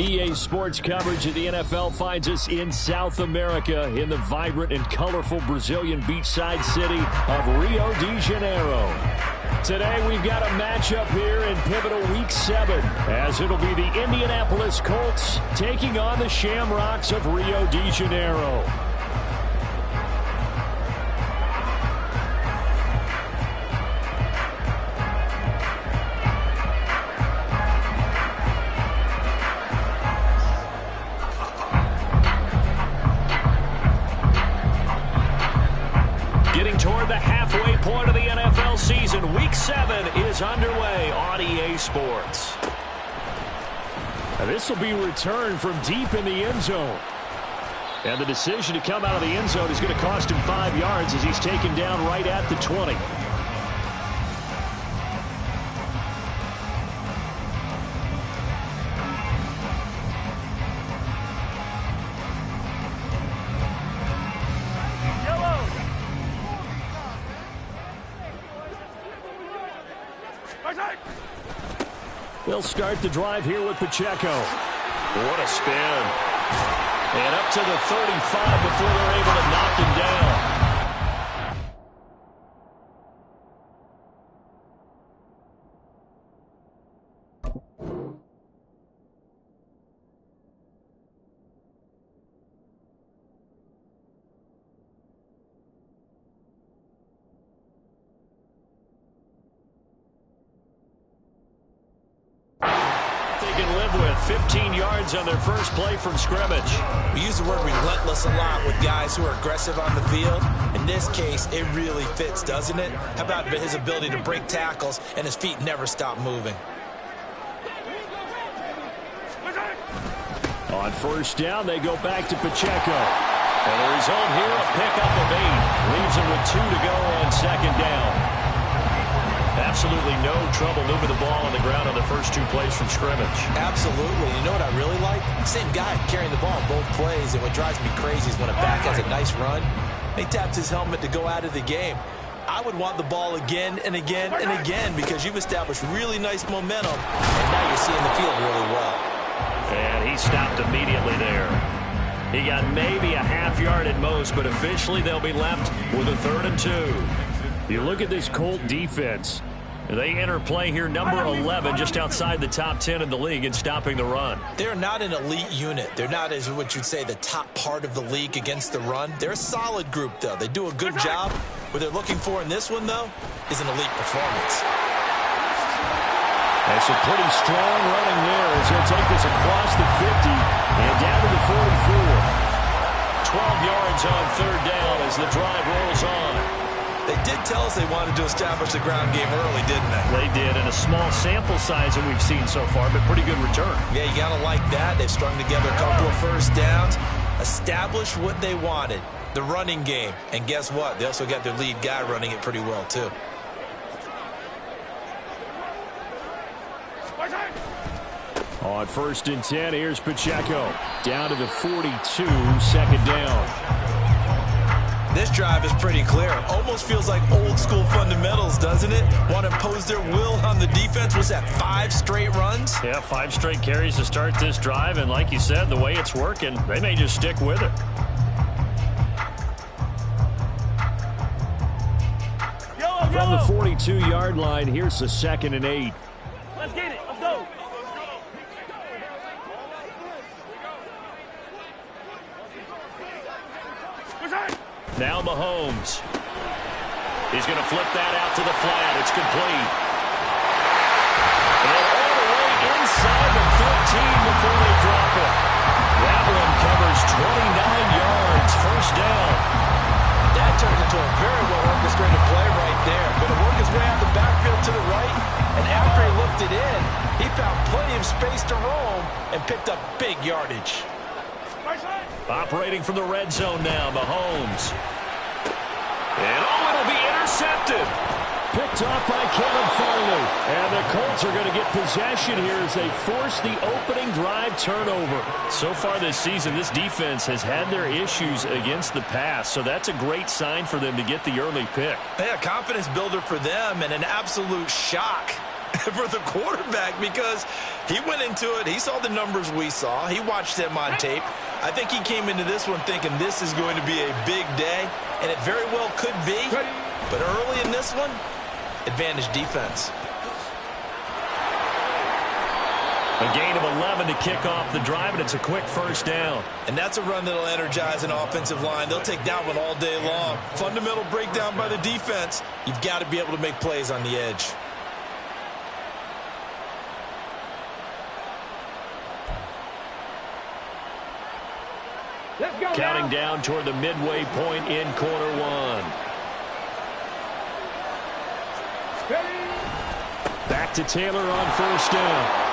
EA Sports coverage of the NFL finds us in South America in the vibrant and colorful Brazilian beachside city of Rio de Janeiro. Today we've got a matchup here in pivotal Week 7 as it'll be the Indianapolis Colts taking on the Shamrocks of Rio de Janeiro. Toward the halfway point of the NFL season, Week 7 is underway on EA Sports. Now this will be returned from deep in the end zone. And the decision to come out of the end zone is going to cost him 5 yards as he's taken down right at the 20. They'll start the drive here with Pacheco. What a spin. And up to the 35 before they're able to knock him down. Can live with 15 yards on their first play from scrimmage. We use the word relentless a lot with guys who are aggressive on the field. In this case, it really fits, doesn't it? How about his ability to break tackles and his feet never stop moving? On first down, they go back to Pacheco. And the result here, a pickup of 8. Leaves him with 2 to go on second down. Absolutely no trouble moving the ball on the ground on the first 2 plays from scrimmage. Absolutely. You know what I really like? Same guy carrying the ball on both plays, and what drives me crazy is when a back has a nice run, he taps his helmet to go out of the game. I would want the ball again and again and again because you've established really nice momentum, and now you're seeing the field really well. And he stopped immediately there. He got maybe a half yard at most, but officially they'll be left with a 3rd and 2. You look at this Colt defense. They enter play here number 11, just outside the top 10 in the league in stopping the run. They're not an elite unit. They're not, as what you'd say, the top part of the league against the run. They're a solid group, though. They do a good job. What they're looking for in this one, though, is an elite performance. That's a pretty strong running there as he'll take this across the 50 and down to the 44. 12 yards on 3rd down as the drive rolls on. They did tell us they wanted to establish the ground game early, didn't they? They did, and a small sample size that we've seen so far, but pretty good return. Yeah, you got to like that. They've strung together a couple of first downs, established what they wanted, the running game. And guess what? They also got their lead guy running it pretty well, too. On 1st and 10, here's Pacheco. Down to the 42, 2nd down. This drive is pretty clear. Almost feels like old school fundamentals, doesn't it? Want to impose their will on the defense. Was that 5 straight runs? Yeah, 5 straight carries to start this drive. And like you said, the way it's working, they may just stick with it. From the 42-yard line, here's the 2nd and 8. Let's get it. Let's go. Now Mahomes. He's going to flip that out to the flat. It's complete. And all the way inside the 15 before they drop it. That one covers 29 yards. First down. That turned into a very well-orchestrated play right there. Going to work his way out the backfield to the right. And after he looked it in, he found plenty of space to roam and picked up big yardage. Operating from the red zone now, Mahomes. And it'll be intercepted. Picked off by Kevin Farley. And the Colts are going to get possession here as they force the opening drive turnover. So far this season, this defense has had their issues against the pass, so that's a great sign for them to get the early pick. Yeah, confidence builder for them and an absolute shock for the quarterback, because he went into it. He saw the numbers we saw. He watched them on tape. I think he came into this one thinking this is going to be a big day, and it very well could be. But early in this one, advantage defense. A gain of 11 to kick off the drive, and it's a quick first down. And that's a run that'll energize an offensive line. They'll take that one all day long. Fundamental breakdown by the defense. You've got to be able to make plays on the edge. Let's go. Counting down toward the midway point in quarter one. Back to Taylor on first down.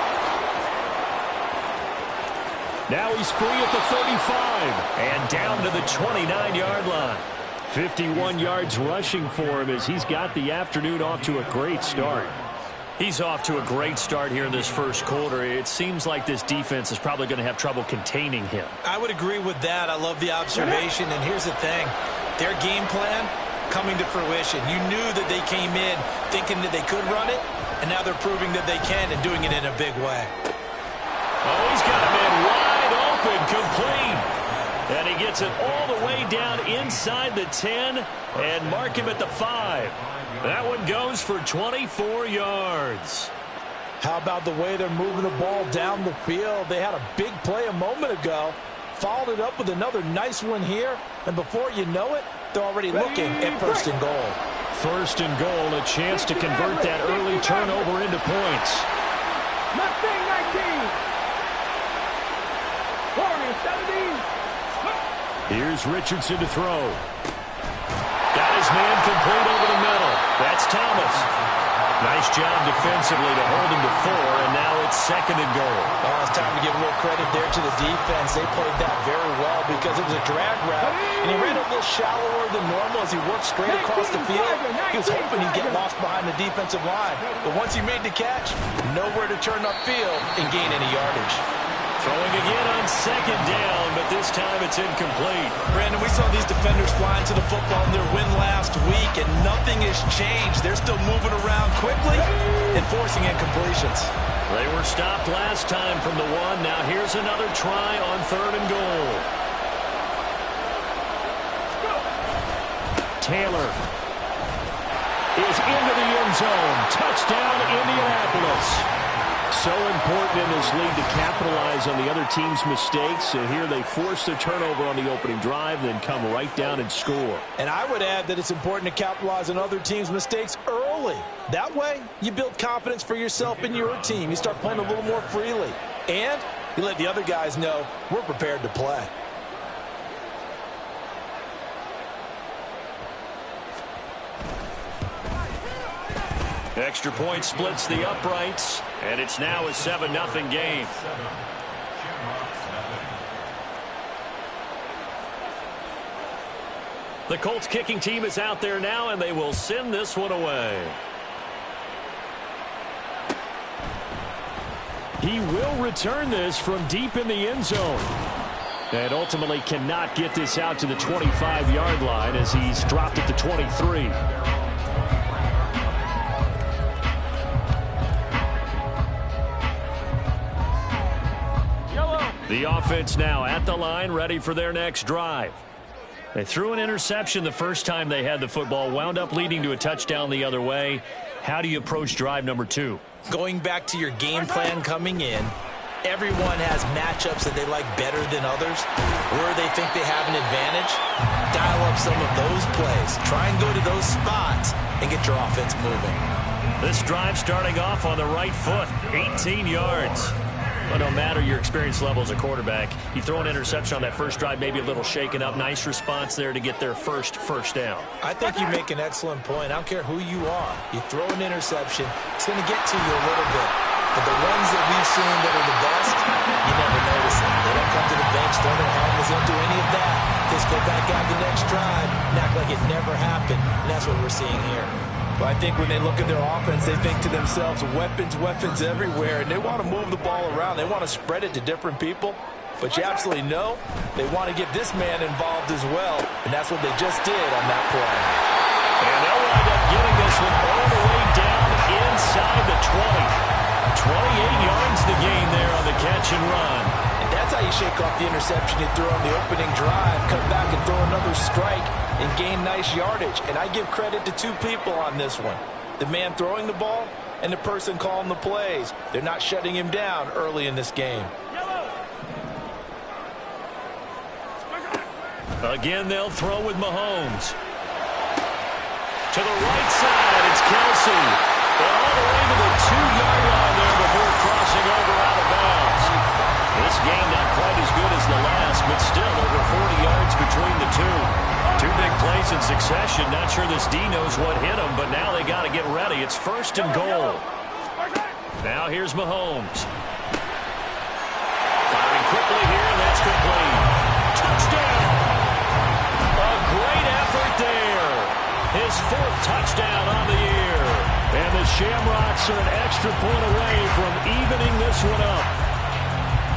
Now he's free at the 35 and down to the 29-yard line. 51 yards rushing for him as he's got the afternoon off to a great start. He's off to a great start here in this first quarter. It seems like this defense is probably going to have trouble containing him. I would agree with that. I love the observation. And here's the thing. Their game plan coming to fruition. You knew that they came in thinking that they could run it, and now they're proving that they can and doing it in a big way. Oh, he's got him in wide open, complete. And he gets it all the way down inside the 10 and mark him at the 5. That one goes for 24 yards. How about the way they're moving the ball down the field? They had a big play a moment ago, followed it up with another nice one here, and before you know it, they're already looking at first and goal. First and goal, a chance to convert that early turnover into points. Mustang 19. 40, 17. Here's Richardson to throw. Got his man complete over the middle. That's Thomas. Nice job defensively to hold him to 4, and now it's second and goal. Oh, it's time to give a little credit there to the defense. They played that very well because it was a drag route, and he ran a little shallower than normal as he worked straight across the field. He was hoping he'd get lost behind the defensive line, but once he made the catch, nowhere to turn upfield and gain any yardage. Throwing again on second down, but this time it's incomplete. Brandon, we saw these defenders flying to the football in their win last week, and nothing has changed. They're still moving around quickly and forcing incompletions. They were stopped last time from the 1. Now here's another try on third and goal. Taylor is into the end zone. Touchdown, Indianapolis. So important in this league to capitalize on the other team's mistakes. So here they force the turnover on the opening drive, then come right down and score. And I would add that it's important to capitalize on other teams' mistakes early. That way, you build confidence for yourself and your team. You start playing a little more freely. And you let the other guys know we're prepared to play. Extra point splits the uprights, and it's now a 7-0 game. The Colts kicking team is out there now, and they will send this one away. He will return this from deep in the end zone. And ultimately cannot get this out to the 25-yard line as he's dropped it to 23. The offense now at the line, ready for their next drive. They threw an interception the first time they had the football, wound up leading to a touchdown the other way. How do you approach drive number 2? Going back to your game plan coming in, everyone has matchups that they like better than others. Where they think they have an advantage, dial up some of those plays. Try and go to those spots and get your offense moving. This drive starting off on the right foot, 18 yards. But no matter your experience level as a quarterback, you throw an interception on that first drive, maybe a little shaken up. Nice response there to get their first down. I think you make an excellent point. I don't care who you are. You throw an interception, it's going to get to you a little bit. But the ones that we've seen that are the best, you never notice them. They don't come to the bench, throw their helmets, don't do any of that. Just go back out the next drive and act like it never happened. And that's what we're seeing here. Well, I think when they look at their offense, they think to themselves, weapons, weapons everywhere, and they want to move the ball around. They want to spread it to different people. But you absolutely know they want to get this man involved as well, and that's what they just did on that play. And they'll wind up getting this one all the way down inside the 20. play-action run. And that's how you shake off the interception you threw on the opening drive, come back and throw another strike and gain nice yardage. And I give credit to two people on this one. The man throwing the ball and the person calling the plays. They're not shutting him down early in this game. Again, they'll throw with Mahomes. To the right side, it's Kelsey. And all the way to the 2-yard line there before crossing over out of bounds. This game not quite as good as the last, but still over 40 yards between the two. Two big plays in succession. Not sure this D knows what hit him, but now they got to get ready. It's 1st and goal. Now here's Mahomes. Firing quickly here, and that's complete. Touchdown! A great effort there. His 4th touchdown on the year. And the Shamrocks are an extra point away from evening this one up.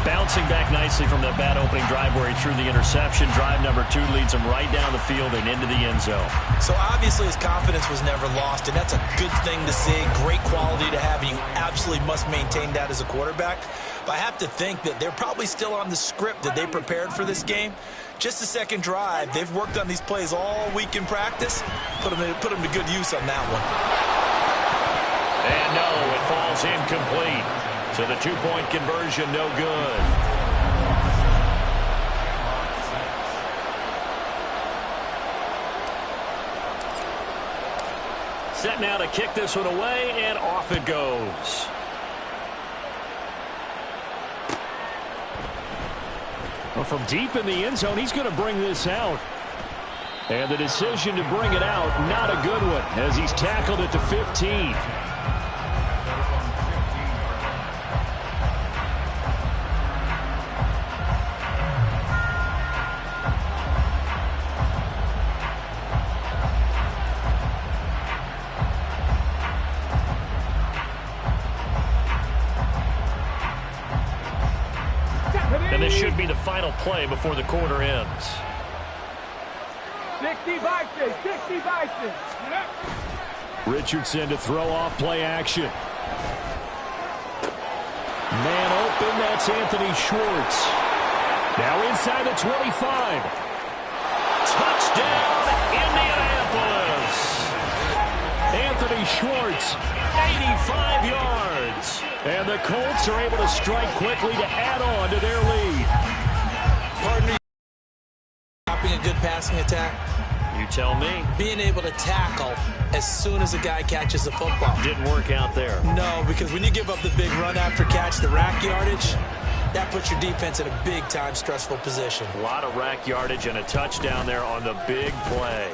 Bouncing back nicely from that bad opening drive where he threw the interception. Drive number 2 leads him right down the field and into the end zone. So obviously his confidence was never lost, and that's a good thing to see. Great quality to have, and you absolutely must maintain that as a quarterback. But I have to think that they're probably still on the script that they prepared for this game. Just the second drive. They've worked on these plays all week in practice. Put them to good use on that one. And no, it falls incomplete. So the 2-point conversion, no good. Set now to kick this one away, and off it goes. Well, from deep in the end zone, he's going to bring this out. And the decision to bring it out, not a good one, as he's tackled at the 15. And this should be the final play before the quarter ends. 60 Vikings, 60 Vikings. Richardson to throw off play action. Man open, that's Anthony Schwartz. Now inside the 25. Touchdown, Indianapolis. Anthony Schwartz, 85 yards. And the Colts are able to strike quickly to add on to their lead. Partner, stopping a good passing attack. You tell me. Being able to tackle as soon as a guy catches the football. Didn't work out there. No, because when you give up the big run after catch, the rack yardage, that puts your defense in a big-time stressful position. A lot of rack yardage and a touchdown there on the big play.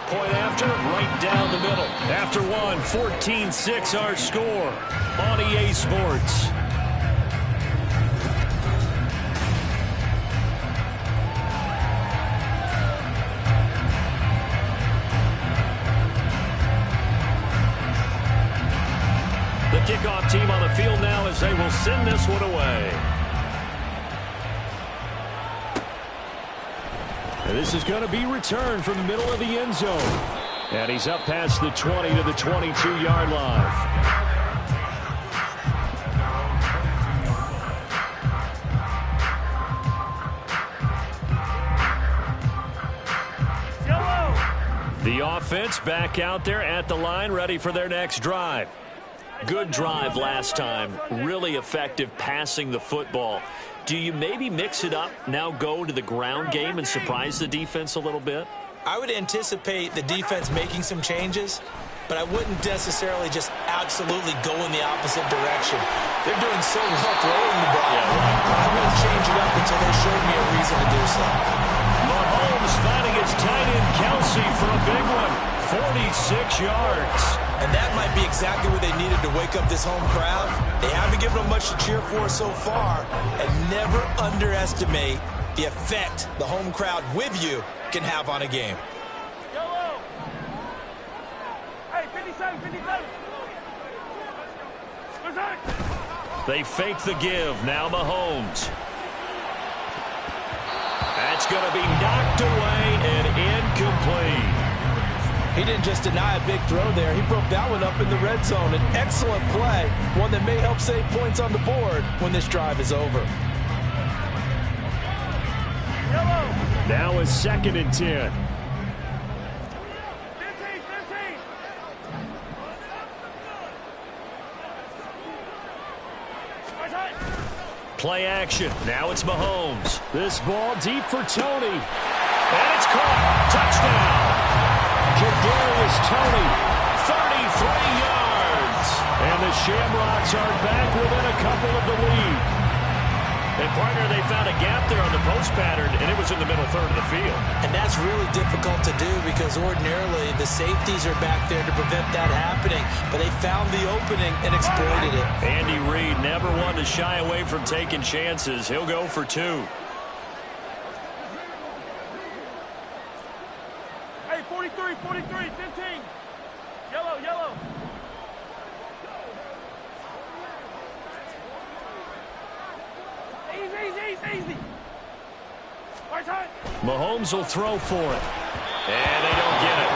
Point after, right down the middle. After one, 14-6 our score on EA Sports. The kickoff team on the field now as they will send this one away. And this is going to be returned from the middle of the end zone. And he's up past the 20 to the 22-yard line. The offense back out there at the line, ready for their next drive. Good drive last time. Really effective passing the football. Do you maybe mix it up, now go to the ground game and surprise the defense a little bit? I would anticipate the defense making some changes, but I wouldn't necessarily just absolutely go in the opposite direction. They're doing so well throwing the ball. Yeah. I wouldn't change it up until they showed me a reason to do so. Mahomes finding his tight end Kelsey for a big one. 46 yards. And that might be exactly what they needed to wake up this home crowd. They haven't given them much to cheer for so far. And never underestimate the effect the home crowd with you can have on a game. Hey, 57, 57. They fake the give. Now Mahomes. That's going to be knocked away and incomplete. He didn't just deny a big throw there. He broke that one up in the red zone. An excellent play, one that may help save points on the board when this drive is over. Now a 2nd and 10. Play action. Now it's Mahomes. This ball deep for Tony. And it's caught. Touchdown. Kadarius Toney, 33 yards. And the Shamrocks are back within a couple of the lead. And, partner, they found a gap there on the post pattern, and it was in the middle third of the field. And that's really difficult to do because ordinarily the safeties are back there to prevent that happening. But they found the opening and exploited it. Andy Reid never one to shy away from taking chances. He'll go for 2. Hey, 43, 15. Yellow. Easy. Mahomes will throw for it. And they don't get it.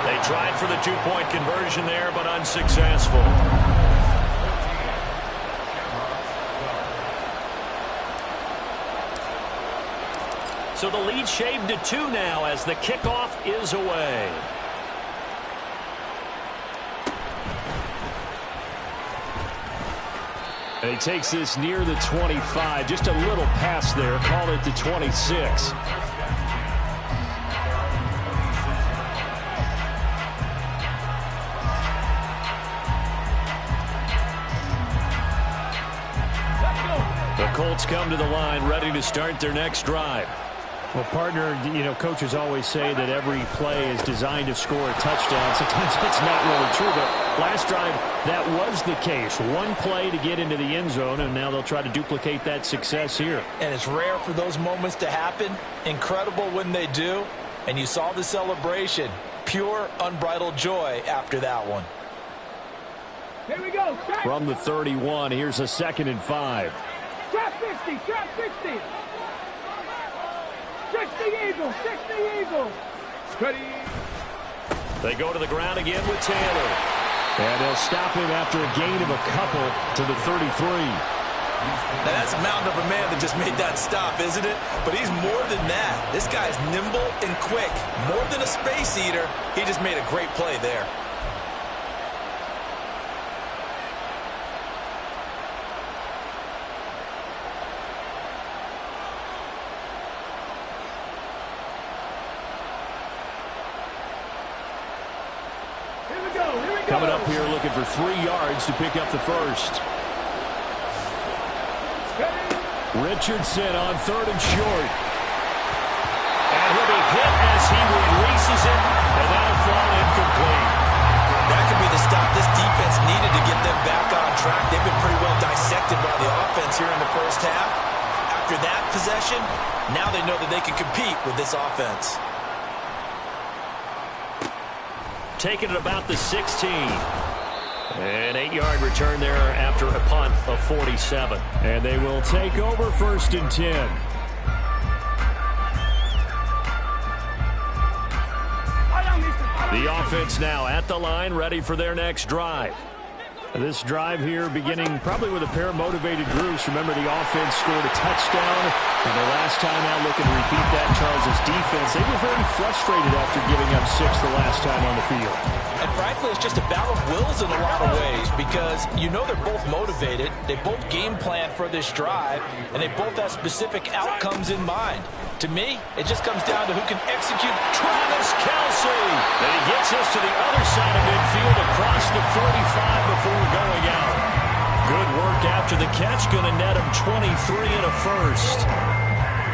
They tried for the 2-point conversion there, but unsuccessful. So the lead shaved to 2 now as the kickoff is away. And he takes this near the 25. Just a little pass there. Call it the 26. The Colts come to the line ready to start their next drive. Well, partner, you know, coaches always say that every play is designed to score a touchdown. Sometimes that's not really true, but last drive, that was the case. One play to get into the end zone, and now they'll try to duplicate that success here. And it's rare for those moments to happen. Incredible when they do. And you saw the celebration. Pure, unbridled joy after that one. Here we go. From the 31, here's a 2nd and 5. Trap 60. 60 Eagles. Ready. They go to the ground again with Taylor. And they'll stop him after a gain of a couple to the 33. Now that's a mountain of a man that just made that stop, isn't it? But he's more than that. This guy's nimble and quick. More than a space eater, he just made a great play there. Coming up here looking for 3 yards to pick up the first. Richardson on 3rd and short. And he'll be hit as he releases it, and that'll fall incomplete. That could be the stop this defense needed to get them back on track. They've been pretty well dissected by the offense here in the first half. After that possession, now they know that they can compete with this offense. Taking it about the 16. An 8-yard return there after a punt of 47. And they will take over 1st and 10. The offense now at the line, ready for their next drive. This drive here beginning probably with a pair of motivated groups. Remember, the offense scored a touchdown, and the last time out looking to repeat that, Charles' defense, they were very frustrated after giving up 6 the last time on the field. And frankly, it's just a battle of wills in a lot of ways because you know they're both motivated, they both game plan for this drive, and they both have specific outcomes in mind. To me, it just comes down to who can execute. Travis Kelce. And he gets us to the other side of midfield across the 45 before going out. Good work after the catch. Going to net him 23 and a first.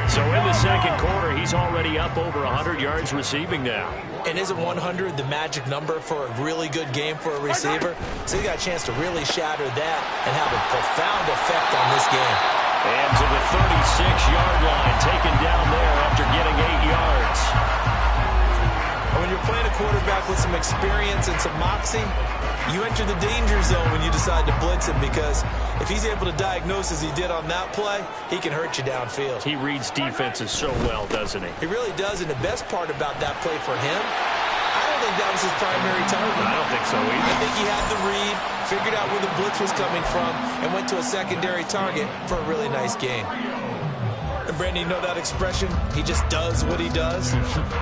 So in the second quarter, he's already up over 100 yards receiving now. And isn't 100 the magic number for a really good game for a receiver? So he got a chance to really shatter that and have a profound effect on this game. And to the 36-yard line, taken down there after getting 8 yards. And when you're playing a quarterback with some experience and some moxie, you enter the danger zone when you decide to blitz him because if he's able to diagnose as he did on that play, he can hurt you downfield. He reads defenses so well, doesn't he? He really does, and the best part about that play for him, I don't think that was his primary target. I don't think so either. I think he had the read, figured out where the blitz was coming from, and went to a secondary target for a really nice gain. And Brandon, you know that expression? He just does what he does.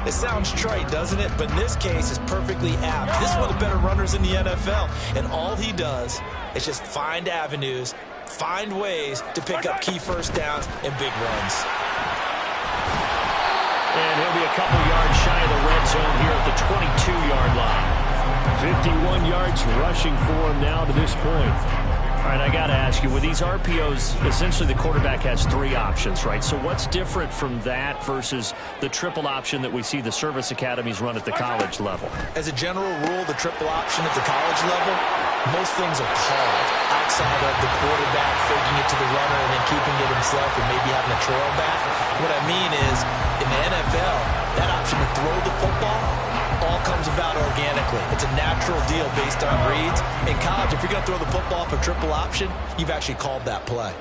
It sounds trite, doesn't it? But in this case, it's perfectly apt. This is one of the better runners in the NFL. And all he does is just find avenues, find ways to pick up key first downs and big runs. And he'll be a couple yards shy of the red zone here at the 22-yard line. 51 yards rushing for him now to this point. All right, I got to ask you, with these RPOs, essentially the quarterback has three options, right? So what's different from that versus the triple option that we see the service academies run at the college level? As a general rule, the triple option at the college level, most things are called outside of the quarterback faking it to the runner and then keeping it himself and maybe having a trail back. What I mean is, in the NFL, that option to throw the football all comes about organically. It's a natural deal based on reads. In college, if you're going to throw the football for triple option, you've actually called that play.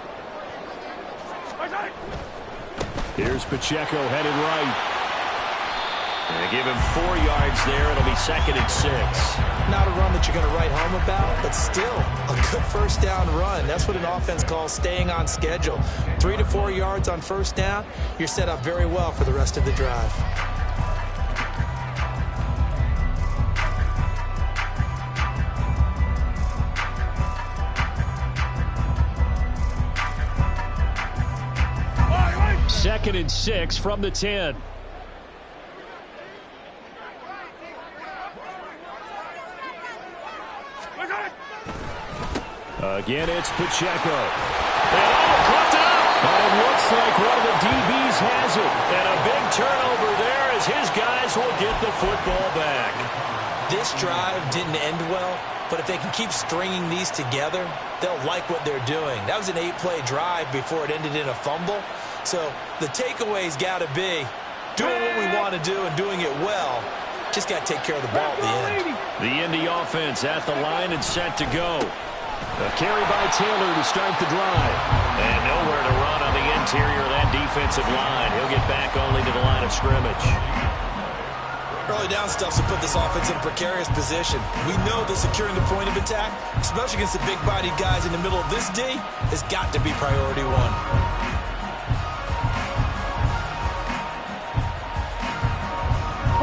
Here's Pacheco headed right. And they give him 4 yards there. It'll be 2nd and 6. Not a run that you're going to write home about, but still a good first down run. That's what an offense calls staying on schedule. 3 to 4 yards on first down, you're set up very well for the rest of the drive. Second and 6 from the 10. Again, it's Pacheco. And caught up. But it looks like one of the DBs has it. And a big turnover there as his guys will get the football back. This drive didn't end well, but if they can keep stringing these together, they'll like what they're doing. That was an 8-play drive before it ended in a fumble. So the takeaway's got to be doing what we want to do and doing it well. Just got to take care of the ball at the end. The Indy offense at the line and set to go. A carry by Taylor to start the drive. And nowhere to run on the interior of that defensive line. He'll get back only to the line of scrimmage. Early down stuff to put this offense in a precarious position. We know that securing the point of attack, especially against the big-bodied guys in the middle of this D, has got to be priority one.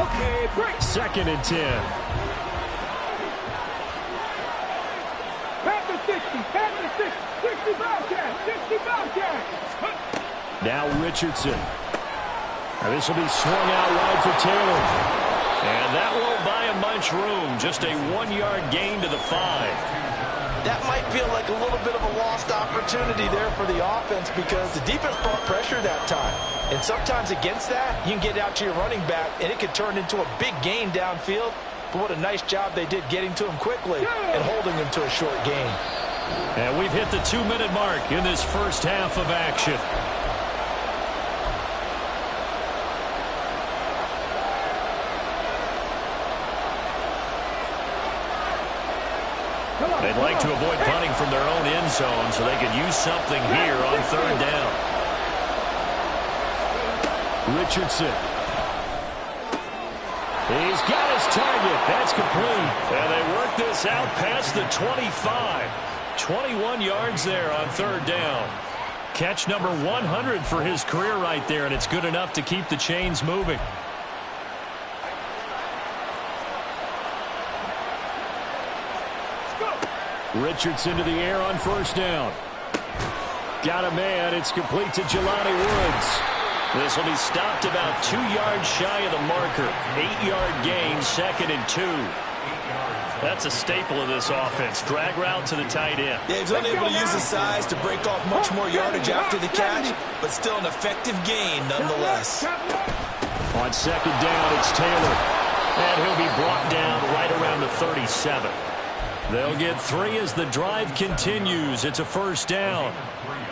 Okay, break. 2nd and 10. Back to 60, back to 60, 60 Bobcats, 60 Bobcats. Now Richardson. And this will be swung out wide for Taylor. And that won't buy him much room. Just a 1-yard gain to the 5. That might feel like a little bit of a lost opportunity there for the offense because the defense brought pressure that time. And sometimes against that, you can get out to your running back, and it could turn into a big gain downfield. But what a nice job they did getting to him quickly and holding him to a short gain. And we've hit the 2-minute mark in this first half of action. They'd like to avoid punting from their own end zone so they could use something here on 3rd down. Richardson. He's got his target. That's complete. And they work this out past the 25. 21 yards there on 3rd down. Catch number 100 for his career right there, and it's good enough to keep the chains moving. Richardson to the air on 1st down. Got a man. It's complete to Jelani Woods. This will be stopped about 2 yards shy of the marker. 8-yard gain, 2nd and 2. That's a staple of this offense. Drag route to the tight end. Yeah, he's unable to use his size to break off much more yardage after the catch, but still an effective gain nonetheless. On 2nd down, it's Taylor. And he'll be brought down right around the 37. They'll get 3 as the drive continues. It's a 1st down.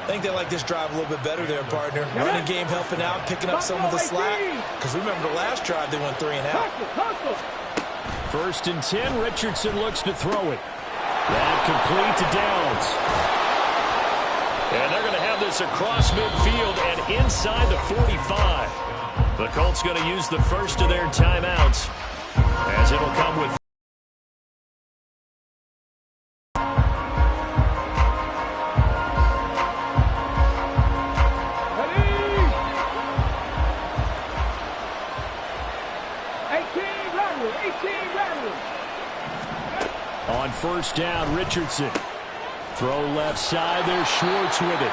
I think they like this drive a little bit better there, partner. Running game helping out, picking up some of the slack. Because remember the last drive, they went 3 and out. 1st and 10, Richardson looks to throw it. That complete to Downs. And they're going to have this across midfield and inside the 45. The Colts going to use the first of their timeouts. as it'll come with 18 rattlers. On first down, Richardson. Throw left side. There's Schwartz with it.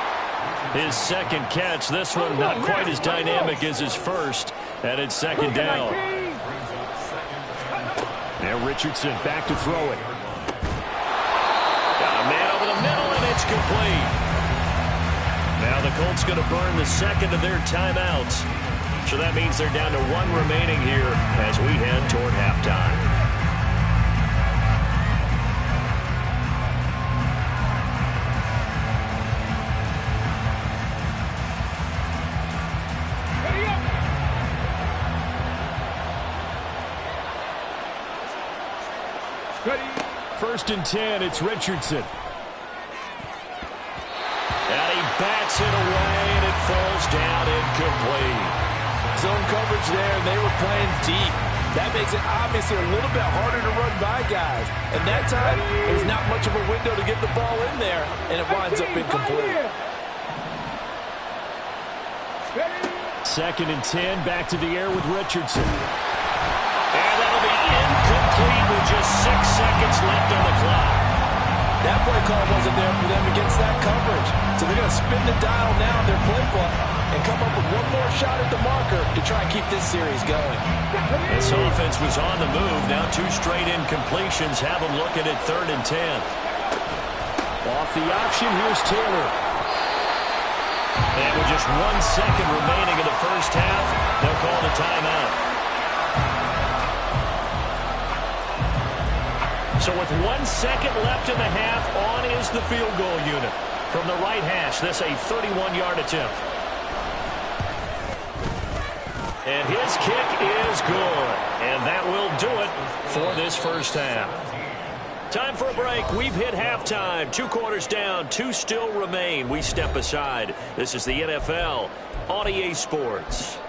His second catch. This one not quite as dynamic as his first. And it's second down. Now Richardson back to throw it. Got a man over the middle, and it's complete. Now the Colts going to burn the second of their timeouts. So that means they're down to one remaining here as we head toward halftime. First and 10, it's Richardson. And he bats it away, and it falls down incomplete. Zone coverage there, and they were playing deep. That makes it obviously a little bit harder to run by guys. And that time, there's not much of a window to get the ball in there, and it winds up incomplete. Second and 10, back to the air with Richardson. And that'll be incomplete with just 6 seconds left on the clock. That play call wasn't there for them against that coverage. So they're going to spin the dial now in their playbook and come up with one more shot at the marker to try and keep this series going. This offense was on the move. Now 2 straight incompletions have them looking at 3rd and 10. Off the option, here's Taylor. And with just 1 second remaining in the first half, they'll call the timeout. So with 1 second left in the half, on is the field goal unit. From the right hash, this a 31-yard attempt. And his kick is good. And that will do it for this first half. Time for a break. We've hit halftime. 2 quarters down, 2 still remain. We step aside. This is the NFL on EA Sports.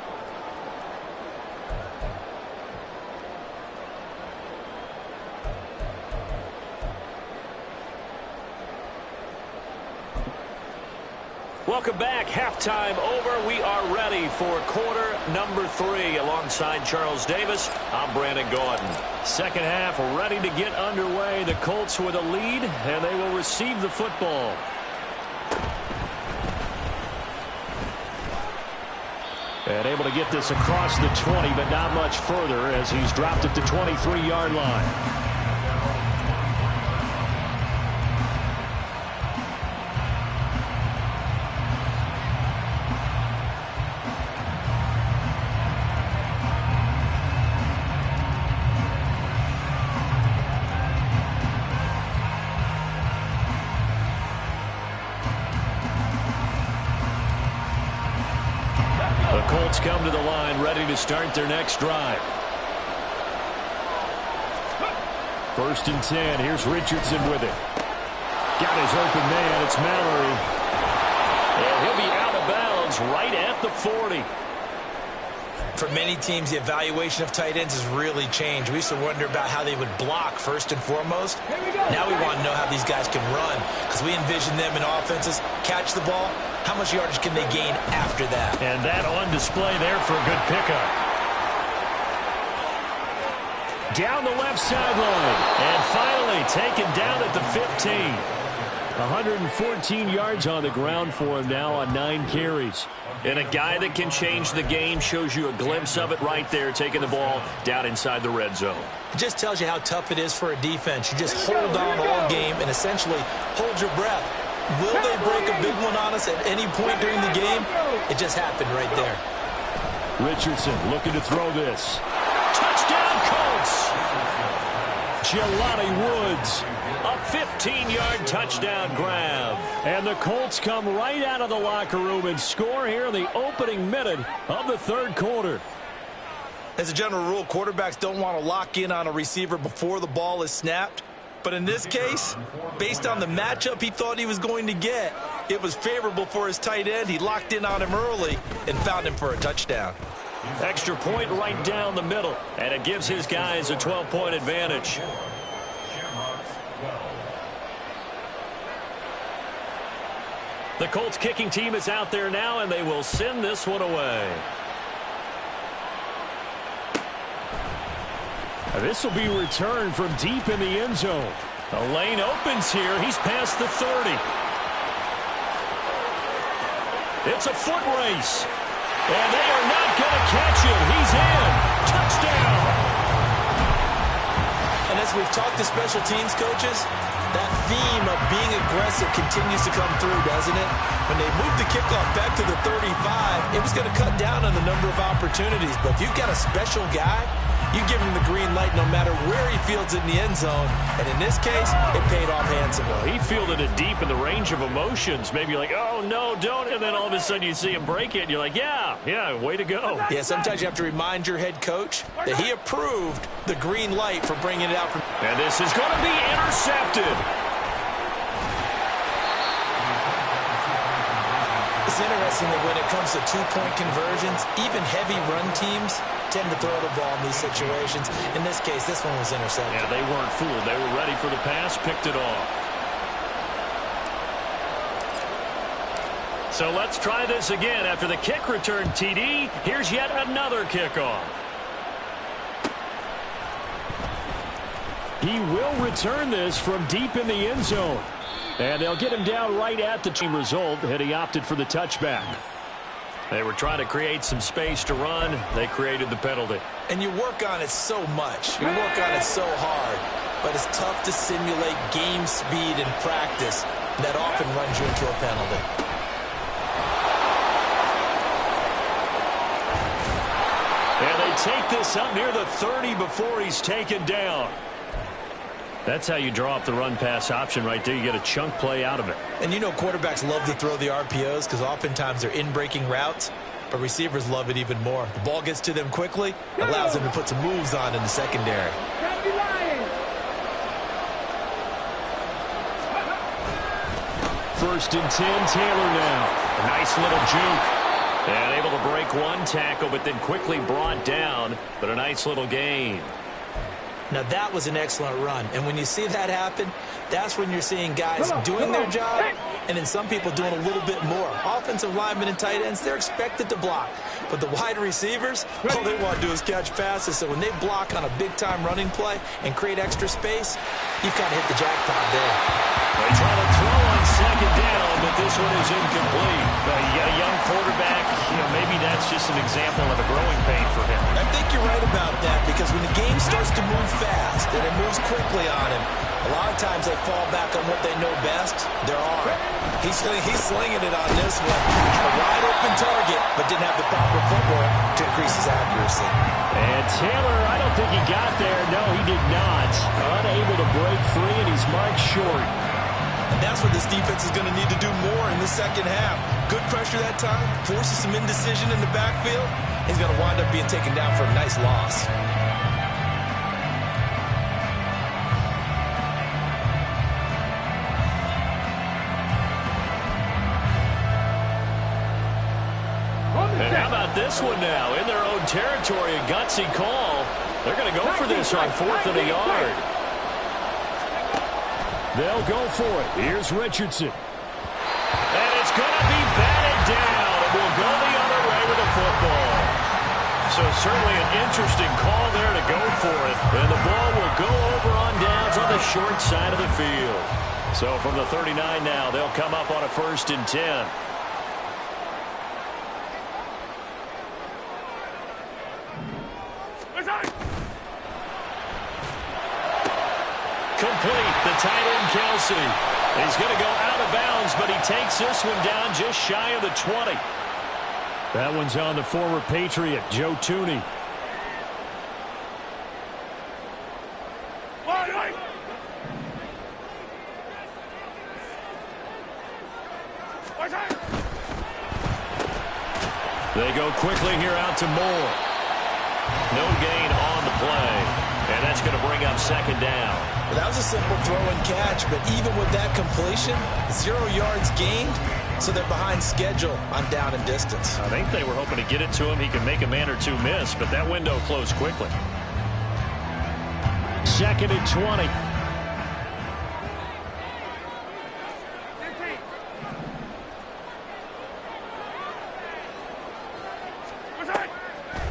Welcome back. Halftime over. We are ready for quarter number 3. Alongside Charles Davis, I'm Brandon Gordon. Second half ready to get underway. The Colts with a lead, and they will receive the football. And able to get this across the 20, but not much further as he's dropped it to 23-yard line. Come to the line, ready to start their next drive. First and 10. Here's Richardson with it. Got his open man. It's Mallory. And he'll be out of bounds right at the 40. For many teams, the evaluation of tight ends has really changed. We used to wonder about how they would block first and foremost. Now we want to know how these guys can run, because we envision them in offenses catch the ball. How much yardage can they gain after that? And that on display there for a good pickup. Down the left sideline. And finally taken down at the 15. 114 yards on the ground for him now on 9 carries. And a guy that can change the game, shows you a glimpse of it right there, taking the ball down inside the red zone. It just tells you how tough it is for a defense. You just hold on all game and essentially hold your breath. Will they break a big one on us at any point during the game? It just happened right there. Richardson looking to throw this. Touchdown, Colts! Jelani Woods. A 15-yard touchdown grab. And the Colts come right out of the locker room and score here in the opening minute of the 3rd quarter. As a general rule, quarterbacks don't want to lock in on a receiver before the ball is snapped. But in this case, based on the matchup he thought he was going to get, it was favorable for his tight end. He locked in on him early and found him for a touchdown. Extra point right down the middle, and it gives his guys a 12-point advantage. The Colts kicking team is out there now, and they will send this one away. This will be returned from deep in the end zone. The lane opens here. He's past the 30. It's a foot race. And they are not going to catch him. He's in. Touchdown. And as we've talked to special teams coaches, that theme of being aggressive continues to come through, doesn't it? When they moved the kickoff back to the 35, it was going to cut down on the number of opportunities. But if you've got a special guy, you give him the green light no matter where he fields it in the end zone. And in this case, it paid off handsomely. He fielded it deep in the range of emotions. Maybe you're like, oh, no, don't. And then all of a sudden you see him break it. And you're like, yeah, way to go. Yeah, sometimes you have to remind your head coach that he approved the green light for bringing it out. And this is going to be intercepted. It's interesting that when it comes to two-point conversions, even heavy run teams tend to throw the ball in these situations. In this case, this one was intercepted. Yeah, they weren't fooled. They were ready for the pass, picked it off. So let's try this again. After the kick return TD, here's yet another kickoff. He will return this from deep in the end zone. And they'll get him down right at the team result, and he opted for the touchback. They were trying to create some space to run. They created the penalty. And you work on it so much. You work on it so hard. But it's tough to simulate game speed in practice. That often runs you into a penalty. And they take this up near the 30 before he's taken down. That's how you draw up the run-pass option right there. You get a chunk play out of it. And you know quarterbacks love to throw the RPOs because oftentimes they're in-breaking routes, but receivers love it even more. The ball gets to them quickly, allows them to put some moves on in the secondary. First and 10, Taylor now. A nice little juke. And able to break one tackle, but then quickly brought down. But a nice little gain. Now, that was an excellent run. And when you see that happen, that's when you're seeing guys doing their job and then some people doing a little bit more. Offensive linemen and tight ends, they're expected to block. But the wide receivers, all they want to do is catch passes. So when they block on a big-time running play and create extra space, you've kind of hit the jackpot there. They try to throw on second down, but this one is incomplete. You got a young quarterback. Maybe that's just an example of a growing pain for him. I think you're right about that because when the game starts to move fast and it moves quickly on him, a lot of times they fall back on what they know best, their arm. He's slinging it on this one. A wide open target, but didn't have the proper footwork to increase his accuracy. And Taylor, I don't think he got there. No, he did not. Unable to break free, and he's marked short. And that's what this defense is going to need to do more in the second half. Good pressure that time, forces some indecision in the backfield. He's going to wind up being taken down for a nice loss. And how about this one now? In their own territory, a gutsy call. They're going to go for this on 4th and a yard. They'll go for it. Here's Richardson. And it's going to be batted down. It will go the other way with the football. So certainly an interesting call there to go for it. And the ball will go over on downs on the short side of the field. So from the 39 now, they'll come up on a 1st and 10. Complete, the tight end Kelsey. He's going to go out of bounds, but he takes this one down just shy of the 20. That one's on the former Patriot, Joe Tooney. They go quickly here out to Moore. No gain on the play. And that's going to bring up second down. Well, that was a simple throw and catch, but even with that completion, 0 yards gained, so they're behind schedule on down and distance. I think they were hoping to get it to him. He could make a man or two miss, but that window closed quickly. Second and 20.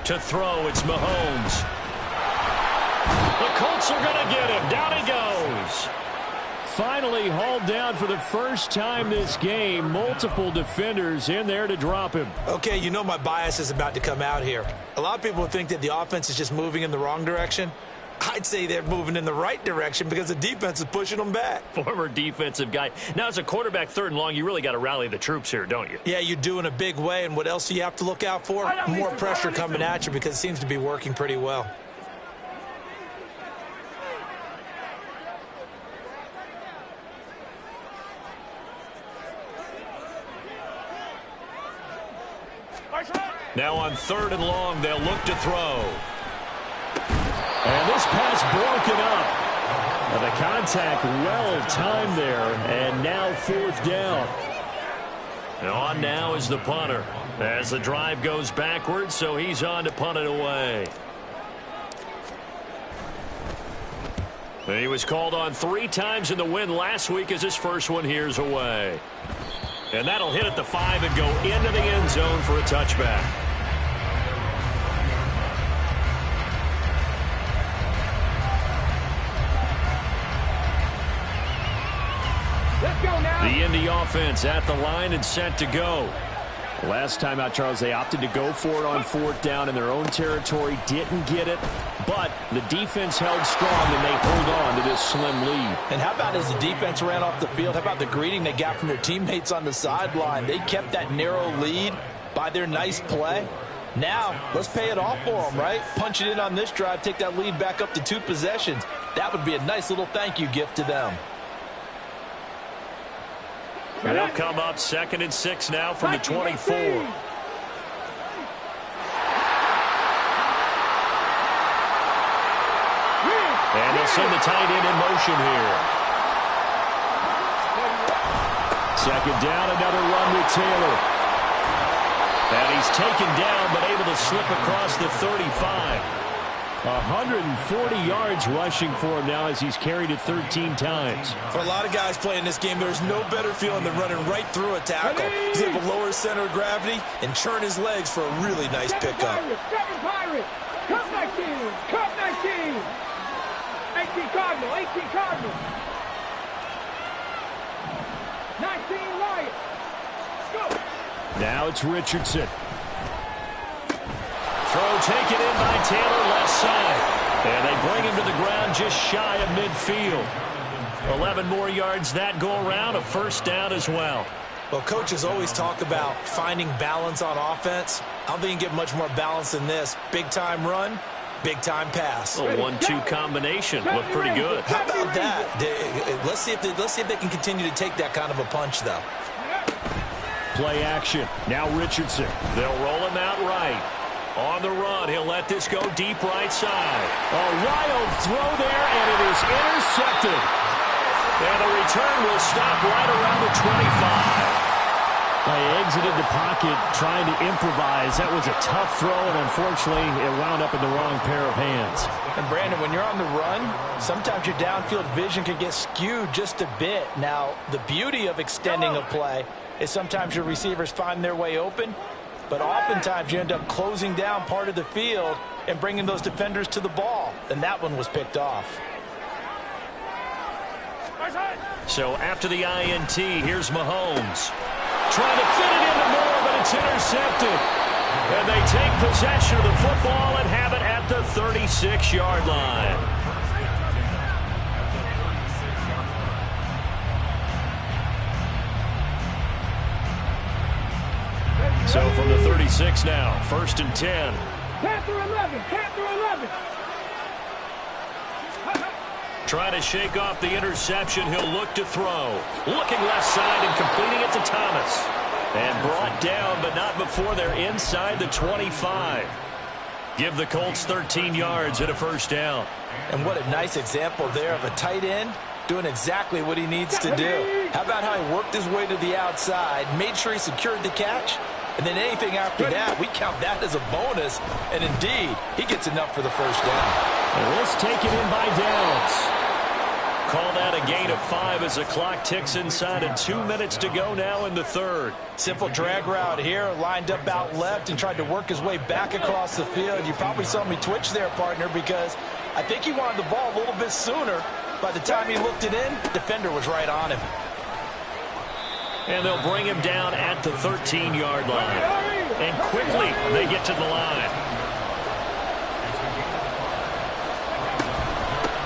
To throw, it's Mahomes. The Colts are going to get him. Down he goes. Finally hauled down for the first time this game. Multiple defenders in there to drop him. Okay, you know my bias is about to come out here. A lot of people think that the offense is just moving in the wrong direction. I'd say they're moving in the right direction because the defense is pushing them back. Former defensive guy. Now, as a quarterback, third and long, you really got to rally the troops here, don't you? Yeah, you do in a big way. And what else do you have to look out for? More pressure coming at you because it seems to be working pretty well. Now on third and long, they'll look to throw. And this pass broken up. Now the contact well timed there, and now fourth down. And on now is the punter as the drive goes backwards, so he's on to punt it away. And he was called on 3 times in the win last week as his first one here's away. And that'll hit at the 5 and go into the end zone for a touchback. The Indy offense at the line and set to go. Last time out, Charles, they opted to go for it on fourth down in their own territory. Didn't get it, but the defense held strong, and they hold on to this slim lead. And how about as the defense ran off the field, how about the greeting they got from their teammates on the sideline? They kept that narrow lead by their nice play. Now, let's pay it off for them, right? Punch it in on this drive, take that lead back up to 2 possessions. That would be a nice little thank you gift to them. And they'll come up 2nd and 6 now from the 24. And they'll send the tight end in motion here. Second down, another run with Taylor. And he's taken down, but able to slip across the 35. 140 yards rushing for him now as he's carried it 13 times. For a lot of guys playing this game, there's no better feeling than running right through a tackle. He's able to lower his center of gravity and churn his legs for a really nice pickup. Cut 19! Cut 19! 18 Cardinal! 18 Cardinal! 19 Lion! Go! Now it's Richardson. Throw taken in by Taylor, left side. And they bring him to the ground just shy of midfield. 11 more yards that go around, a first down as well. Well, coaches always talk about finding balance on offense. I don't think you can get much more balance than this. Big-time run, big-time pass. A 1-2 combination. Looked pretty good. How about that? Let's see if they can continue to take that kind of a punch, though. Play action. Now Richardson. They'll roll him out right. On the run, he'll let this go deep right side. A wild throw there, and it is intercepted. And the return will stop right around the 25. They exited the pocket trying to improvise. That was a tough throw, and unfortunately, it wound up in the wrong pair of hands. And, Brandon, when you're on the run, sometimes your downfield vision can get skewed just a bit. Now, the beauty of extending a play is sometimes your receivers find their way open, but oftentimes you end up closing down part of the field and bringing those defenders to the ball. And that one was picked off. So after the INT, here's Mahomes. Trying to fit it into Moore, but it's intercepted. And they take possession of the football and have it at the 36-yard line. So from the 36 now, 1st and 10. Panther 11! Panther 11! Trying to shake off the interception. He'll look to throw. Looking left side and completing it to Thomas. And brought down, but not before they're inside the 25. Give the Colts 13 yards and a first down. And what a nice example there of a tight end doing exactly what he needs to do. How about how he worked his way to the outside, made sure he secured the catch, and then anything after that, we count that as a bonus. And indeed, he gets enough for the first down. And let's take it in by downs. Call that a gain of 5 as the clock ticks inside, and 2 minutes to go now in the third. Simple drag route here, lined up out left and tried to work his way back across the field. You probably saw me twitch there, partner, because I think he wanted the ball a little bit sooner. By the time he looked it in, defender was right on him. And they'll bring him down at the 13-yard line. And quickly, they get to the line.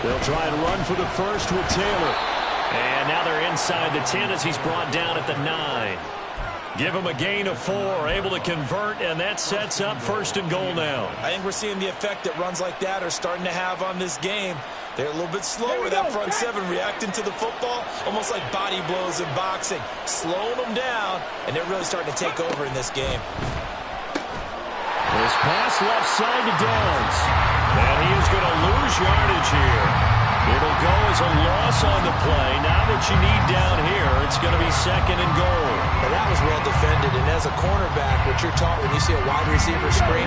They'll try and run for the first with Taylor. And now they're inside the 10 as he's brought down at the 9. Give him a gain of 4, able to convert, and that sets up first and goal now. I think we're seeing the effect that runs like that are starting to have on this game. They're a little bit slower, that front seven, reacting to the football, almost like body blows in boxing, slowing them down, and they're really starting to take over in this game. This pass left side to Downs. And he is going to lose yardage here. It'll go as a loss on the play. Now that you need down here, it's going to be second and goal. Now that was well defended, and as a cornerback, what you're taught when you see a wide receiver screen,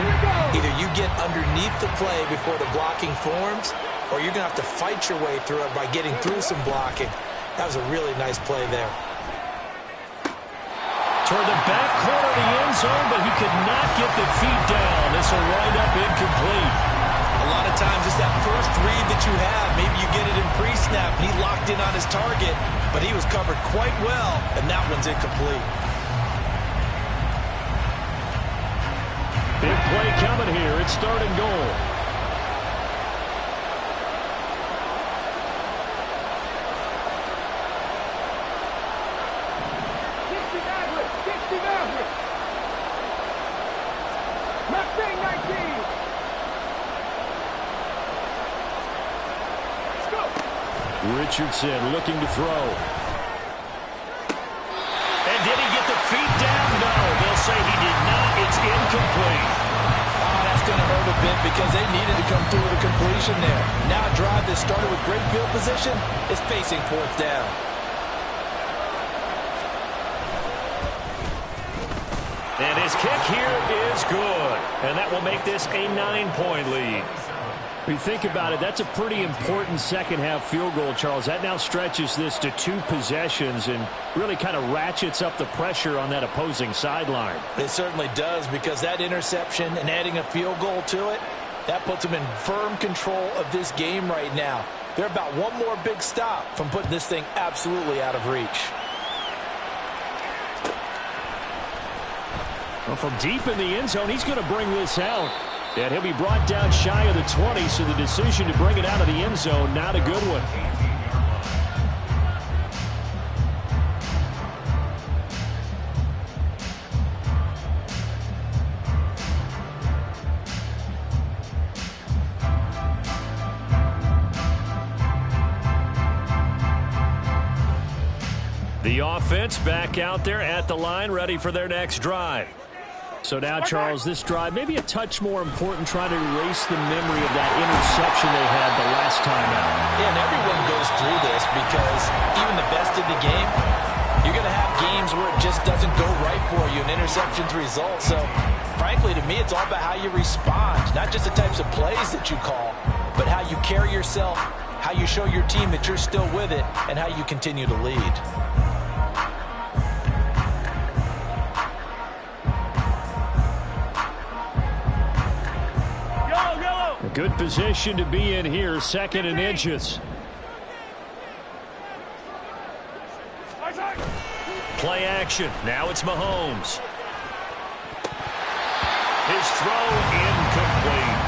either you get underneath the play before the blocking forms, or you're going to have to fight your way through it by getting through some blocking. That was a really nice play there. Toward the back corner of the end zone, but he could not get the feet down. This will wind up incomplete. A lot of times it's that first read that you have. Maybe you get it in pre-snap, and he locked in on his target, but he was covered quite well, and that one's incomplete. Big play coming here. It's third and goal. Richardson looking to throw. And did he get the feet down? No, they'll say he did not. It's incomplete. Oh, that's going to hurt a bit because they needed to come through with a completion there. Now a drive that started with great field position is facing fourth down. And his kick here is good. And that will make this a 9-point lead. When you think about it, that's a pretty important second-half field goal, Charles. That now stretches this to 2 possessions and really kind of ratchets up the pressure on that opposing sideline. It certainly does, because that interception and adding a field goal to it, that puts them in firm control of this game right now. They're about one more big stop from putting this thing absolutely out of reach. Well, from deep in the end zone, he's going to bring this out. And he'll be brought down shy of the 20, so the decision to bring it out of the end zone, not a good one. The offense back out there at the line, ready for their next drive. So now, Charles, this drive maybe a touch more important, trying to erase the memory of that interception they had the last time out. Yeah, and everyone goes through this because even the best in the game, you're going to have games where it just doesn't go right for you, and interceptions result. So, frankly, to me, it's all about how you respond, not just the types of plays that you call, but how you carry yourself, how you show your team that you're still with it, and how you continue to lead. Good position to be in here, second and inches. Play action. Now it's Mahomes. His throw incomplete.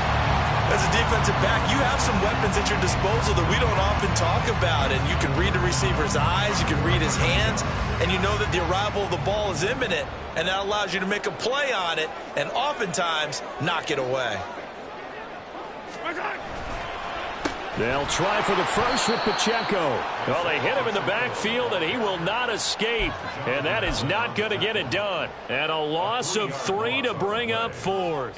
As a defensive back, you have some weapons at your disposal that we don't often talk about. And you can read the receiver's eyes, you can read his hands, and you know that the arrival of the ball is imminent. And that allows you to make a play on it and oftentimes knock it away. They'll try for the first with Pacheco. Well, they hit him in the backfield, and he will not escape. And that is not going to get it done. And a loss of 3 to bring up 4.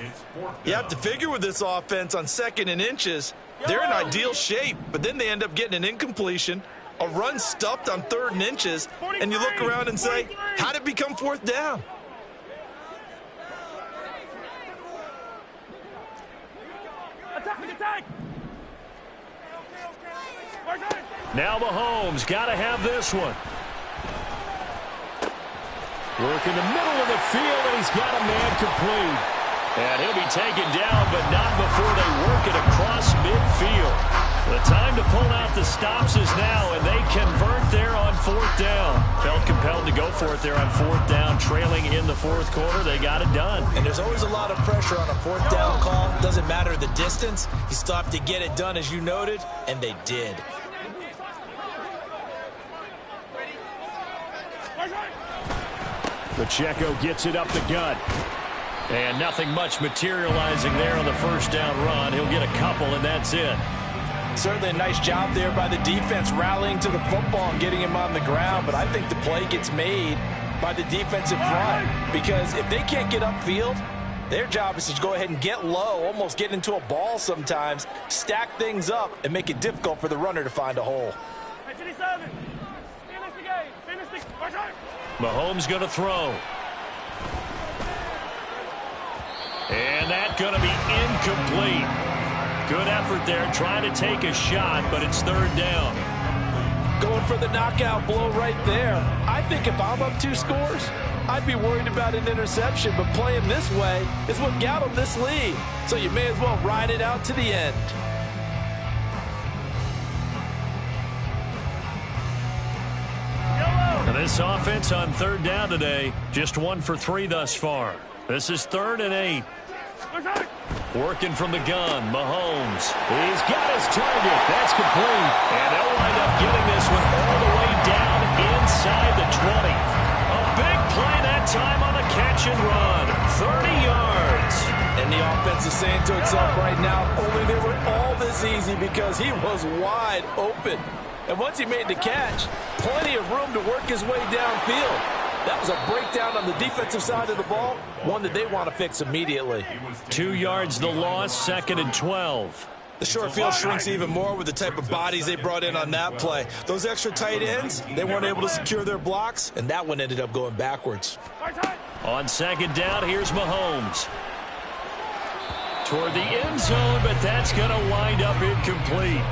You have to figure with this offense on 2nd and inches, they're in ideal shape, but then they end up getting an incompletion, a run stuffed on 3rd and inches, and you look around and say, how did it become 4th down? Now Mahomes got to have this one. Work in the middle of the field, and he's got a man complete. And he'll be taken down, but not before they work it across midfield. The time to pull out the stops is now, and they convert there on 4th down. Felt compelled to go for it there on 4th down, trailing in the 4th quarter. They got it done. And there's always a lot of pressure on a 4th down call. Doesn't matter the distance. You stop to get it done, as you noted, and they did. Pacheco gets it up the gut. And nothing much materializing there on the 1st down run. He'll get a couple, and that's it. Certainly a nice job there by the defense rallying to the football and getting him on the ground, but I think the play gets made by the defensive front, because if they can't get upfield, their job is to go ahead and get low, almost get into a ball sometimes, stack things up, and make it difficult for the runner to find a hole. Mahomes going to throw. And that's going to be incomplete. Good effort there, trying to take a shot, but it's 3rd down. Going for the knockout blow right there. I think if I'm up 2 scores, I'd be worried about an interception, but playing this way is what got them this lead. So you may as well ride it out to the end. And this offense on 3rd down today, just 1 for 3 thus far. This is 3rd and 8. Working from the gun, Mahomes. He's got his target. That's complete. And they'll wind up getting this one all the way down inside the 20. A big play that time on the catch and run. 30 yards. And the offense is saying to itself right now, only they were all this easy because he was wide open. And once he made the catch, plenty of room to work his way downfield. That was a breakdown on the defensive side of the ball, one that they want to fix immediately. 2 yards the loss, 2nd and 12. The short field shrinks even more with the type of bodies they brought in on that play. Those extra tight ends, they weren't able to secure their blocks, and that one ended up going backwards. On 2nd down, here's Mahomes. Toward the end zone, but that's going to wind up incomplete.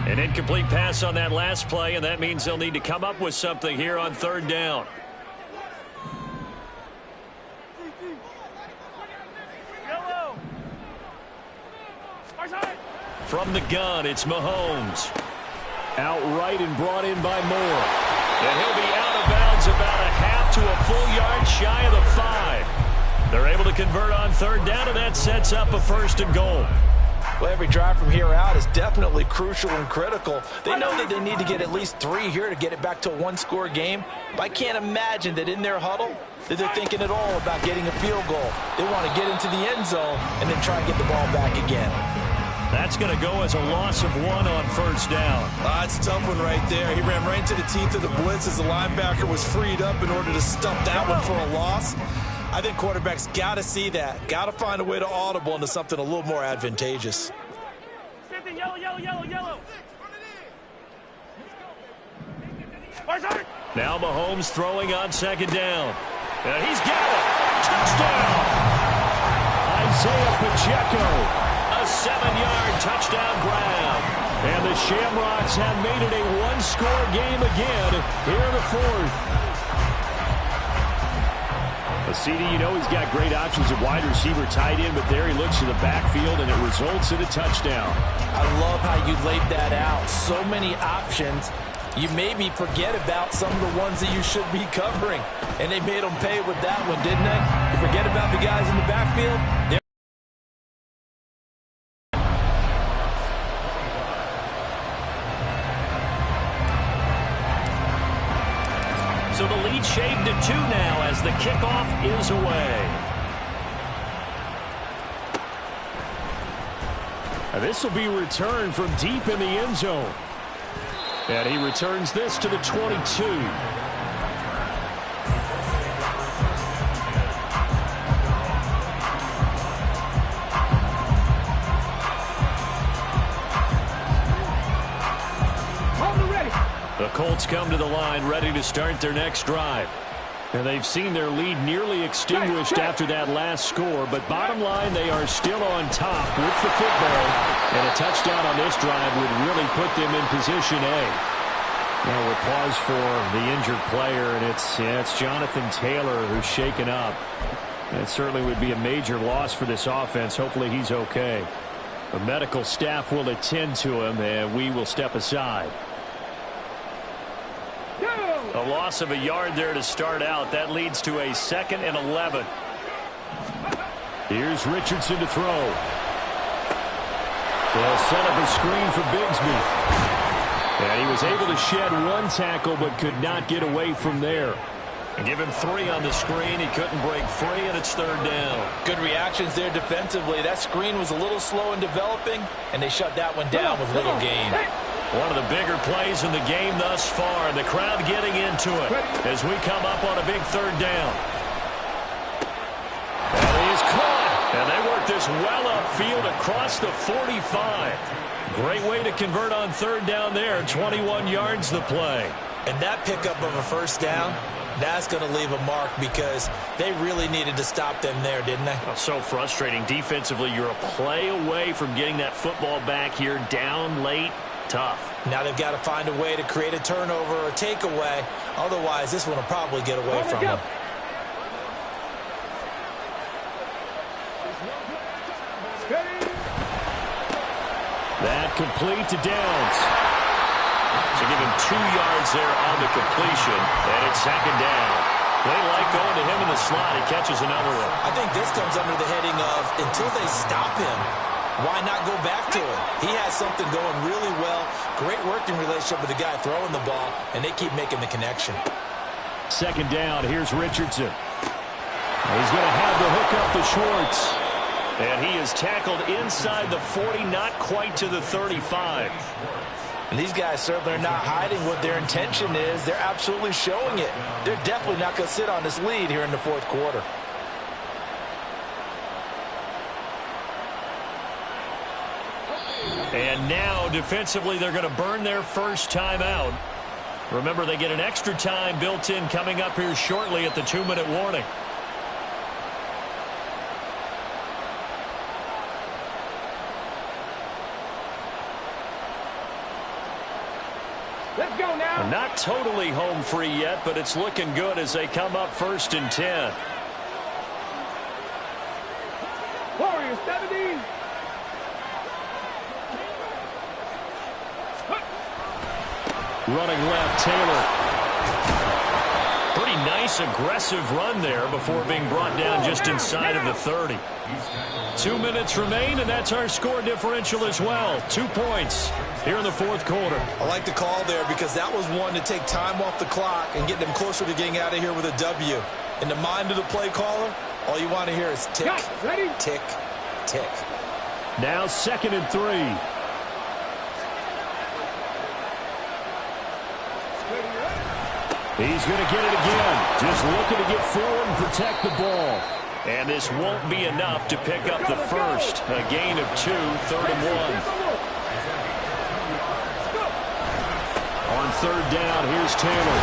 An incomplete pass on that last play, and that means they'll need to come up with something here on 3rd down. From the gun, it's Mahomes. Outright and brought in by Moore. And he'll be out of bounds about a half to a full yard shy of the 5. They're able to convert on 3rd down, and that sets up a 1st and goal. Well, every drive from here out is definitely crucial and critical. They know that they need to get at least 3 here to get it back to a 1-score game. But I can't imagine that in their huddle that they're thinking at all about getting a field goal. They want to get into the end zone and then try and get the ball back again. That's going to go as a loss of 1 on 1st down. That's a tough one right there. He ran right into the teeth of the blitz as the linebacker was freed up in order to stuff that one for a loss. I think quarterbacks got to see that. Got to find a way to audible into something a little more advantageous. Yellow. Now Mahomes throwing on 2nd down. And he's got it. Touchdown. Isaiah Pacheco. A 7-yard touchdown grab. And the Shamrocks have made it a 1-score game again here in the 4th. CD, you know he's got great options at wide receiver, tight end, but there he looks to the backfield, and it results in a touchdown. I love how you laid that out. So many options. You maybe forget about some of the ones that you should be covering, and they made them pay with that one, didn't they? You forget about the guys in the backfield. is away. This will be returned from deep in the end zone. And he returns this to the 22. The Colts come to the line ready to start their next drive. And they've seen their lead nearly extinguished after that last score. But bottom line, they are still on top with the football. And a touchdown on this drive would really put them in position A. Now we'll pause for the injured player, and it's Jonathan Taylor who's shaken up. It certainly would be a major loss for this offense. Hopefully he's okay. The medical staff will attend to him, and we will step aside. A loss of a yard there to start out. That leads to a 2nd and 11. Here's Richardson to throw. They'll set up a screen for Bigsby. And he was able to shed one tackle but could not get away from there. And give him 3 on the screen. He couldn't break free, and it's 3rd down. Good reactions there defensively. That screen was a little slow in developing, and they shut that one down with little gain. One of the bigger plays in the game thus far, and the crowd getting into it as we come up on a big 3rd down. And he is caught, and they work this well upfield across the 45. Great way to convert on 3rd down there. 21 yards the play. And that pickup of a 1st down, that's going to leave a mark because they really needed to stop them there, didn't they? Oh, so frustrating. Defensively, you're a play away from getting that football back here down late. Tough. Now they've got to find a way to create a turnover or takeaway. Otherwise, this one will probably get away from them. That complete to Downs. So give him 2 yards there on the completion, and it's 2nd down. They like going to him in the slot. He catches another one. I think this comes under the heading of until they stop him, why not go back to it? He has something going really well. Great working relationship with the guy throwing the ball, and they keep making the connection. 2nd down. Here's Richardson. He's going to have the hook up to Schwartz. And he is tackled inside the 40, not quite to the 35. And these guys certainly are not hiding what their intention is. They're absolutely showing it. They're definitely not going to sit on this lead here in the 4th quarter. And now, defensively, they're going to burn their first timeout. Remember, they get an extra time built in coming up here shortly at the 2-minute warning. Let's go now. Not totally home free yet, but it's looking good as they come up 1st and 10. Warriors 70. Running left, Taylor. Pretty nice, aggressive run there before being brought down just inside of the 30. 2 minutes remain, and that's our score differential as well. 2 points here in the 4th quarter. I like the call there because that was one to take time off the clock and get them closer to getting out of here with a W. In the mind of the play caller, all you want to hear is tick, tick, tick. Now 2nd and 3. He's going to get it again. Just looking to get forward and protect the ball. And this won't be enough to pick up the first. A gain of 2, 3rd and 1. On 3rd down, here's Taylor.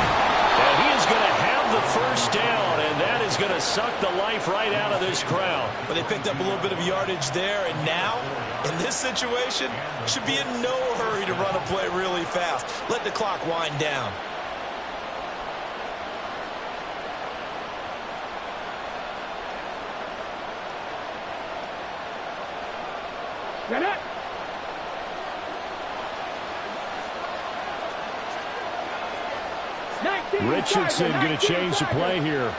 And he is going to have the first down, and that is going to suck the life right out of this crowd. But they picked up a little bit of yardage there, and now, in this situation, should be in no hurry to run a play really fast. Let the clock wind down. Richardson going to change the play here.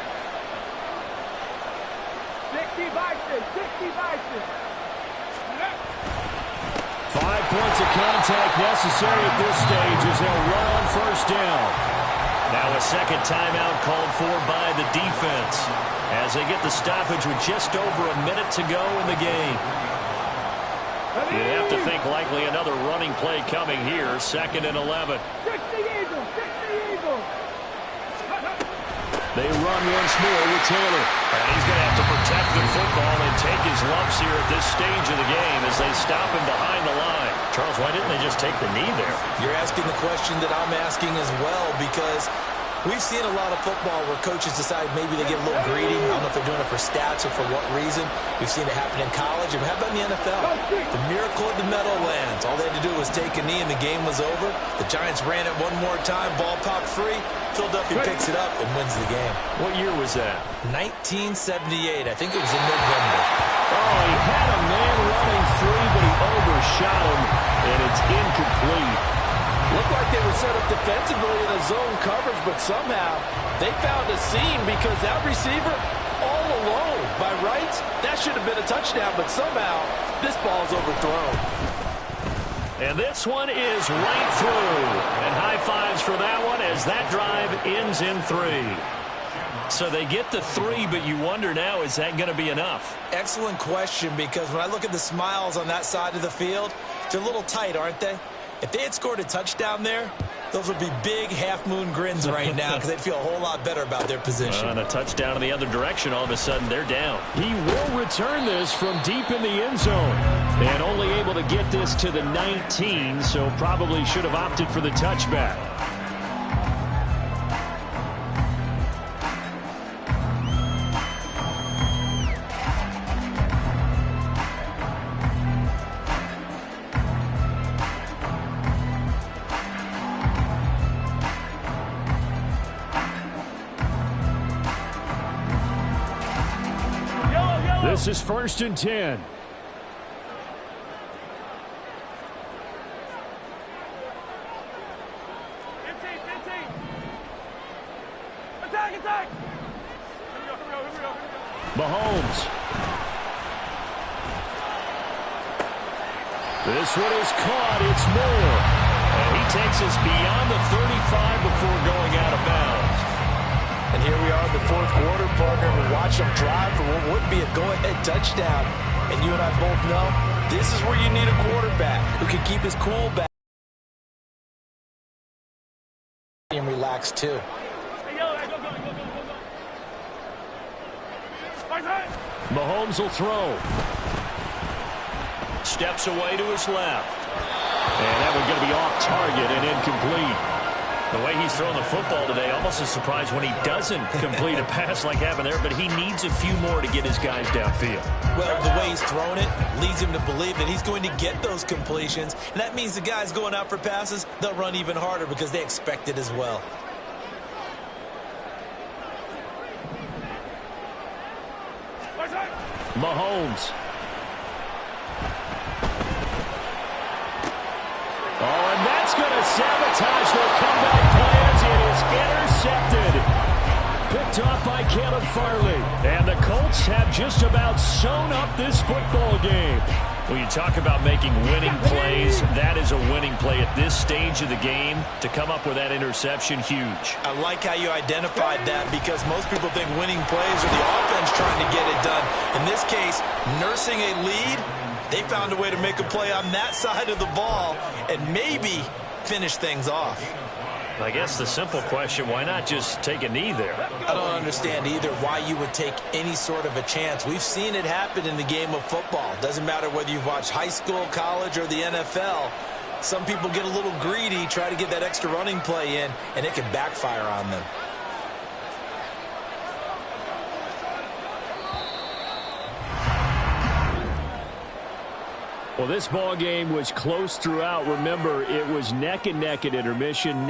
60 Vikings, 60 Vikings. 5 points of contact necessary at this stage as they'll run on 1st down. Now a second timeout called for by the defense as they get the stoppage with just over a minute to go in the game. You have to think likely another running play coming here, 2nd and 11. They run once more with Taylor. And he's going to have to protect the football and take his lumps here at this stage of the game as they stop him behind the line. Charles, why didn't they just take the knee there? You're asking the question that I'm asking as well, because we've seen a lot of football where coaches decide maybe they get a little greedy. I don't know if they're doing it for stats or for what reason. We've seen it happen in college. And how about in the NFL? The miracle of the Meadowlands. All they had to do was take a knee and the game was over. The Giants ran it one more time. Ball popped free. Philadelphia picks it up and wins the game. What year was that? 1978. I think it was in November. Oh, he had a man running free, but he overshot him, and it's incomplete. Looked like they were set up defensively in a zone coverage, but somehow they found a seam because that receiver all alone. By rights, that should have been a touchdown, but somehow this ball's overthrown. And this one is right through. And high fives for that one as that drive ends in 3. So they get the 3, but you wonder now, is that going to be enough? Excellent question, because when I look at the smiles on that side of the field, they're a little tight, aren't they? If they had scored a touchdown there, those would be big half-moon grins right now because they'd feel a whole lot better about their position. On a touchdown in the other direction, all of a sudden they're down. He will return this from deep in the end zone. And only able to get this to the 19, so probably should have opted for the touchback. This is 1st and 10. 15, 15. Attack, attack. Here we go. Mahomes. This one is caught. It's Moore. And he takes us beyond the 35 before going out of bounds. And here we are in the 4th quarter, partner. We watch them drive for what would be a go-ahead touchdown. And you and I both know this is where you need a quarterback who can keep his cool back and relax too. Mahomes will throw. Steps away to his left. And that one's going to be off target and incomplete. The way he's throwing the football today, almost a surprise when he doesn't complete a pass like happened there, but he needs a few more to get his guys downfield. Well, the way he's thrown it leads him to believe that he's going to get those completions, and that means the guys going out for passes, they'll run even harder because they expect it as well. Mahomes. Oh, and that's going to sabotage their comeback plans. It is intercepted. Picked off by Caleb Farley. And the Colts have just about sewn up this football game. When you talk about making winning plays, that is a winning play at this stage of the game. To come up with that interception, huge. I like how you identified that because most people think winning plays are the offense trying to get it done. In this case, nursing a lead, they found a way to make a play on that side of the ball and maybe finish things off. I guess the simple question, why not just take a knee there? I don't understand either why you would take any sort of a chance. We've seen it happen in the game of football. Doesn't matter whether you've watched high school, college, or the NFL. Some people get a little greedy, try to get that extra running play in, and it can backfire on them. Well, this ball game was close throughout. Remember, it was neck and neck at intermission.